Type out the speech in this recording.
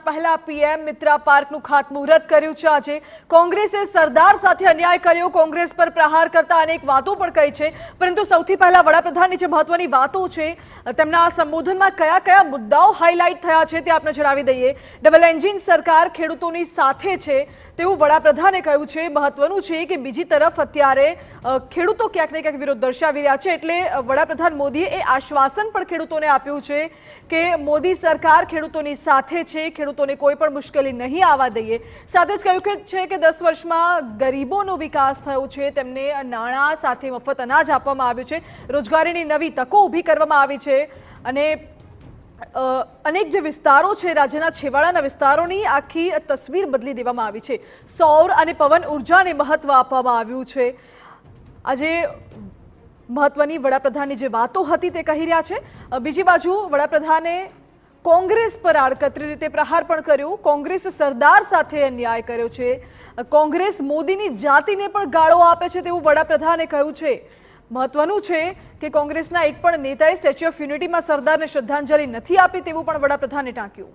પહેલા પીએમ મિત્રા પાર્કનું ખાતમુહૂર્ત કર્યું છે। આજે કોંગ્રેસે સરદાર સાથે અન્યાય કર્યો, કોંગ્રેસ પર પ્રહાર કરતા અનેક વાતો પણ કહી છે, પરંતુ સૌથી પહેલા વડાપ્રધાનની જે મહત્વની વાતો છે તેમના સંબોધનમાં કયા કયા મુદ્દાઓ હાઇલાઇટ થયા છે તે આપણે જણાવી દઈએ। ડબલ એન્જિન સરકાર ખેડૂતોની સાથે છે તેવું વડાપ્રધાને કહ્યું છે। મહત્વનું છે કે બીજી તરફ અત્યારે ખેડૂતો ક્યાંક ને ક્યાંક વિરોધ દર્શાવી રહ્યા છે, એટલે વડાપ્રધાન મોદીએ એ આશ્વાસન પણ ખેડૂતોને આપ્યું છે કે મોદી સરકાર ખેડૂતોની સાથે છે, ખેડૂતોને કોઈ પણ મુશ્કેલી નહીં આવવા દઈએ। સાથે જ કહ્યું છે કે 10 વર્ષમાં ગરીબોનો વિકાસ થયો છે, તેમને નાણાં સાથે મફત અનાજ આપવામાં આવ્યું છે, રોજગારીની નવી તકો ઊભી કરવામાં આવી છે અને અનેક જે વિસ્તારો છે રાજ્યના છેવાડાના વિસ્તારોની આખી તસવીર બદલી દેવામાં આવી છે। સૌર અને પવન ઉર્જાને મહત્વ આપવામાં આવ્યું છે। આજે મહત્વની વડાપ્રધાનની જે વાતો હતી તે કહી રહ્યા છે। બીજી બાજુ વડાપ્રધાને કોંગ્રેસ પર આડકતરી રીતે પ્રહાર પણ કર્યો, કોંગ્રેસ સરદાર સાથે અન્યાય કર્યો છે, કોંગ્રેસ મોદીની જાતિને પણ ગાળો આપે છે તેવું વડાપ્રધાને કહ્યું છે। મહત્વનું છે કે કોંગ્રેસના એક પણ નેતાએ સ્ટેચ્યુ ઓફ યુનિટીમાં સરદારને શ્રદ્ધાંજલિ નથી આપી તેવું પણ વડાપ્રધાને ટાંક્યું।